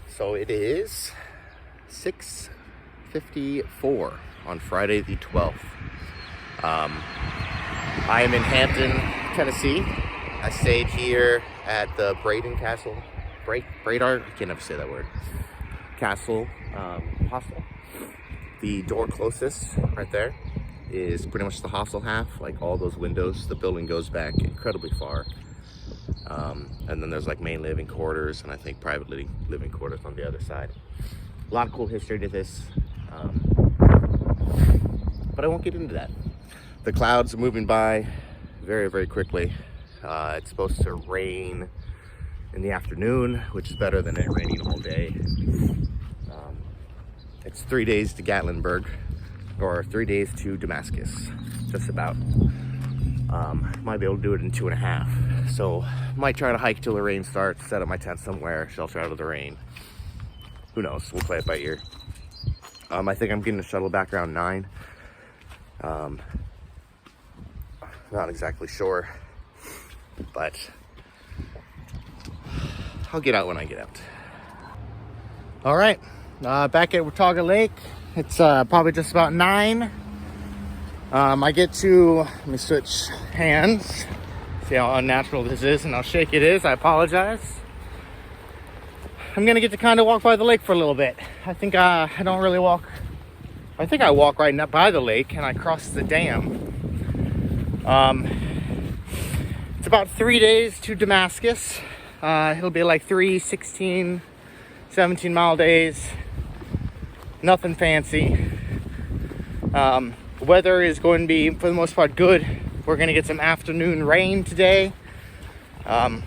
So it is 6:54 on Friday the 12th. I am in Hampton, Tennessee. I stayed here at the Braemer Castle. Braemer, I can't ever say that word. Castle hostel. The door closest right there is pretty much the hostel half. Like all those windows, the building goes back incredibly far. And then there's like main living quarters and I think private living quarters on the other side. A lot of cool history to this, but I won't get into that. The clouds are moving by very, very quickly. It's supposed to rain in the afternoon, which is better than it raining all day. It's 3 days to Gatlinburg, or 3 days to Damascus, just about. Might be able to do it in 2.5. So might try to hike till the rain starts, set up my tent somewhere, shelter out of the rain. Who knows? We'll play it by ear. I think I'm getting a shuttle back around 9. Not exactly sure, but I'll get out when I get out. All right, back at Watauga Lake. It's probably just about 9. I get to, let me switch hands, see how unnatural this is and how shaky it is. I apologize. I'm gonna get to kind of walk by the lake for a little bit. I think I don't really walk. I think I walk right by the lake and I cross the dam. It's about 3 days to Damascus. It'll be like 3, 16, 17 mile days. Nothing fancy. Weather is going to be, for the most part, good. We're going to get some afternoon rain today. I'll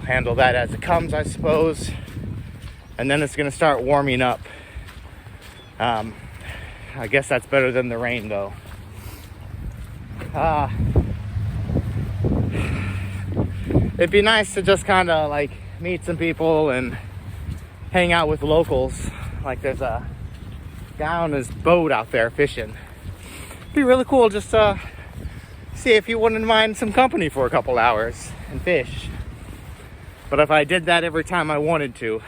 handle that as it comes, I suppose. And then it's going to start warming up. I guess that's better than the rain, though. It'd be nice to just kind of like meet some people and hang out with locals. Like there's a guy on his boat out there fishing. It'd be really cool just to see if you wouldn't mind some company for a couple hours and fish. But if I did that every time I wanted to,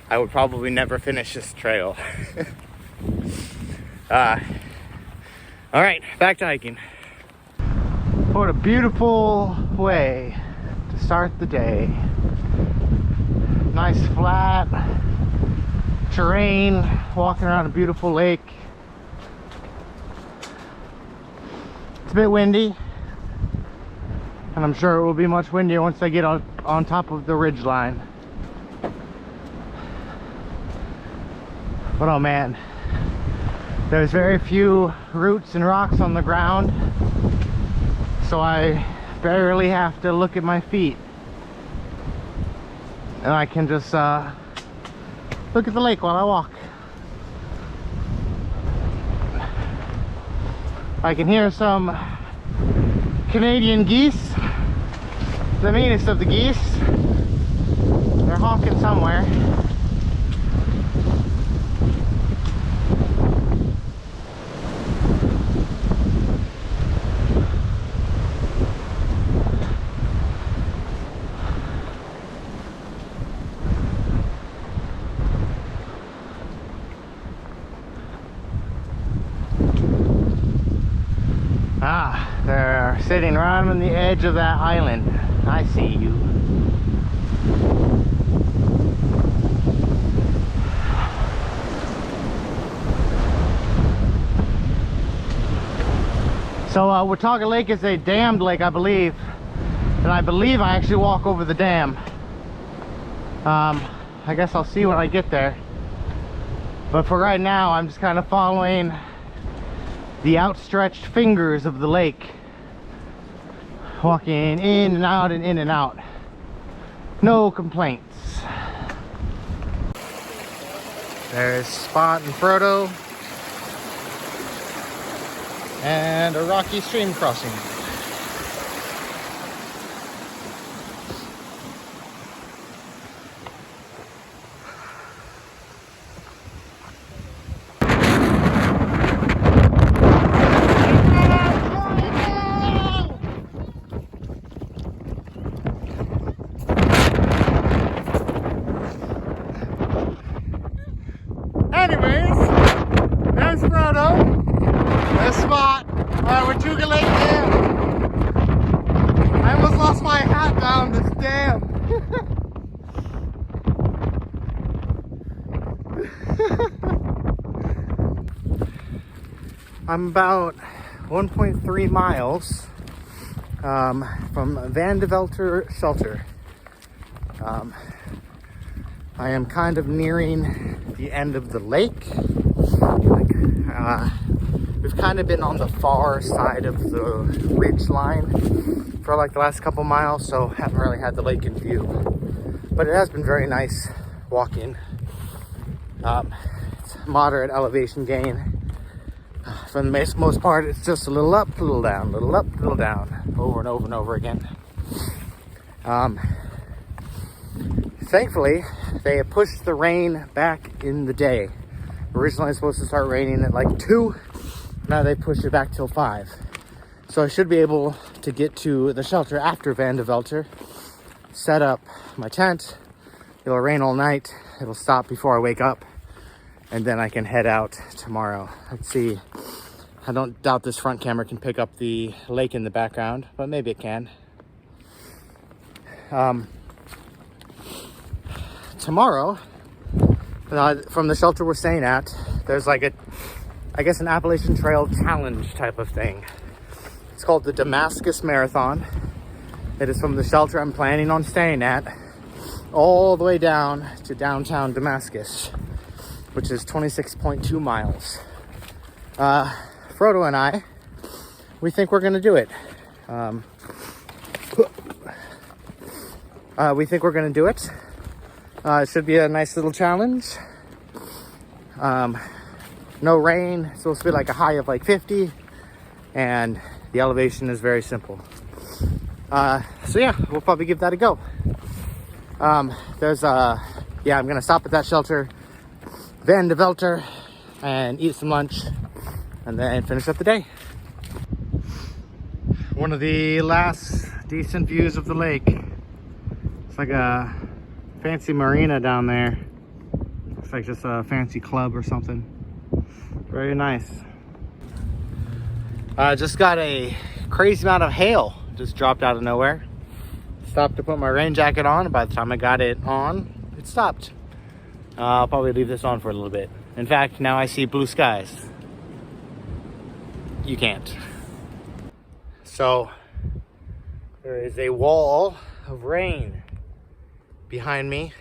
I would probably never finish this trail. All right, back to hiking. What a beautiful way to start the day. Nice flat terrain, walking around a beautiful lake. It's a bit windy, and I'm sure it will be much windier once I get on top of the ridge line. But oh man, there's very few roots and rocks on the ground, so I barely have to look at my feet, and I can just look at the lake while I walk. I can hear some Canadian geese, the meanest of the geese. They're honking somewhere. They're sitting right on the edge of that island. I see you. So Watauga Lake is a dammed lake, I believe. And I believe I actually walk over the dam. I guess I'll see when I get there. But for right now, I'm just kind of following the outstretched fingers of the lake, walking in and out and in and out. No complaints. There's Spot and Frodo, and a rocky stream crossing. spot. Watauga Lake Dam. I almost lost my hat down this dam. I'm about 1.3 miles from Van de Velter Shelter. I am kind of nearing the end of the lake. We've kind of been on the far side of the ridge line for like the last couple miles, so haven't really had the lake in view. But it has been very nice walking. It's moderate elevation gain. For the most part, it's just a little up, a little down, little up, little down, over and over and over again. Thankfully, they have pushed the rain back in the day. Originally, it was supposed to start raining at like 2. Now they pushed it back till 5. So I should be able to get to the shelter after Van de Velter, set up my tent. It'll rain all night. It'll stop before I wake up, and then I can head out tomorrow. Let's see. I don't doubt this front camera can pick up the lake in the background, but maybe it can. Tomorrow, from the shelter we're staying at, there's like I guess an Appalachian Trail challenge type of thing. It's called the Damascus Marathon. It is from the shelter I'm planning on staying at all the way down to downtown Damascus, which is 26.2 miles. Frodo and I, we think we're gonna do it. We think we're gonna do it. It should be a nice little challenge. No rain. It's supposed to be like a high of like 50, and the elevation is very simple. So yeah, we'll probably give that a go. I'm gonna stop at that shelter, Van de Velter, and eat some lunch, and then finish up the day. One of the last decent views of the lake. It's like a fancy marina down there. It's like just a fancy club or something. Very nice. Just got a crazy amount of hail just dropped out of nowhere. Stopped to put my rain jacket on, and by the time I got it on, it stopped. I'll probably leave this on for a little bit. In fact, now I see blue skies. You can't. So there is a wall of rain behind me.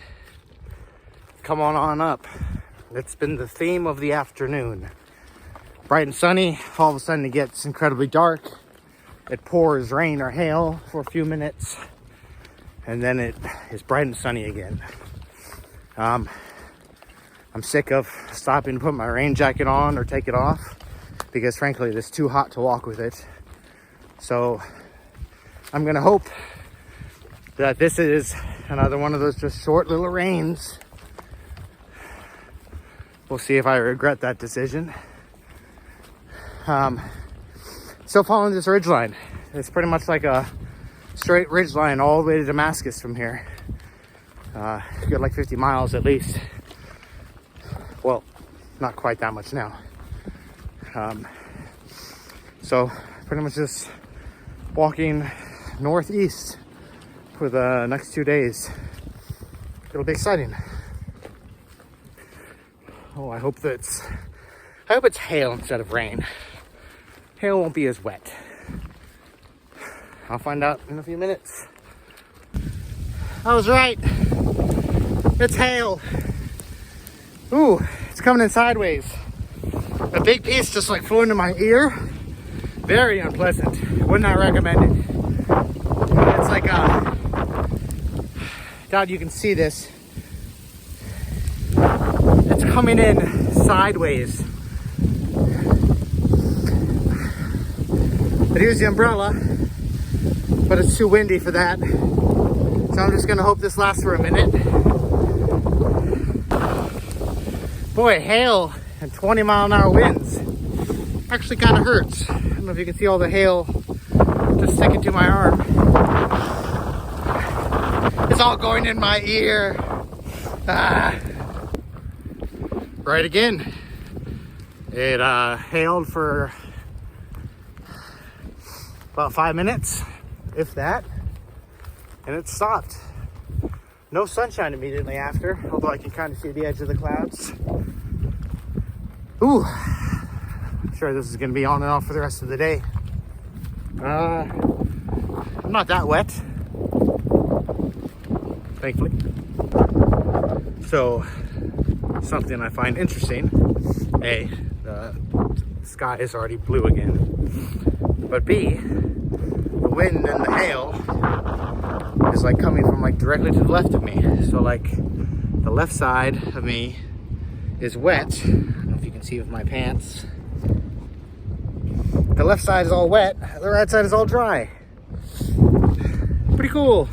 Come on up. It's been the theme of the afternoon. Bright and sunny, all of a sudden it gets incredibly dark. It pours rain or hail for a few minutes, and then it is bright and sunny again. I'm sick of stopping to put my rain jacket on or take it off, because frankly it is too hot to walk with it. So I'm gonna hope that this is another one of those just short little rains. We'll see if I regret that decision. Still following this ridge line. It's pretty much like a straight ridge line all the way to Damascus from here. Good like 50 miles at least. Well, not quite that much now. So pretty much just walking northeast for the next 2 days. It'll be exciting. Oh, I hope it's hail instead of rain. Hail won't be as wet. I'll find out in a few minutes. I was right. It's hail. Ooh, it's coming in sideways. A big piece just like flew into my ear. Very unpleasant. Would not recommend it. It's like doubt you can see this. It's coming in sideways. I'd use the umbrella, but it's too windy for that. So I'm just gonna hope this lasts for a minute. Boy, hail and 20-mile-an-hour winds actually kind of hurts. I don't know if you can see all the hail just sticking to my arm. It's all going in my ear. Right again. It hailed for about 5 minutes, if that, and it stopped. No sunshine immediately after, although I can kind of see the edge of the clouds. Ooh, I'm sure this is going to be on and off for the rest of the day. I'm not that wet, thankfully. So, something I find interesting, A, the sky is already blue again, but B, the wind and the hail is like coming from like directly to the left of me. So like the left side of me is wet. I don't know if you can see with my pants. The left side is all wet, the right side is all dry. Pretty cool.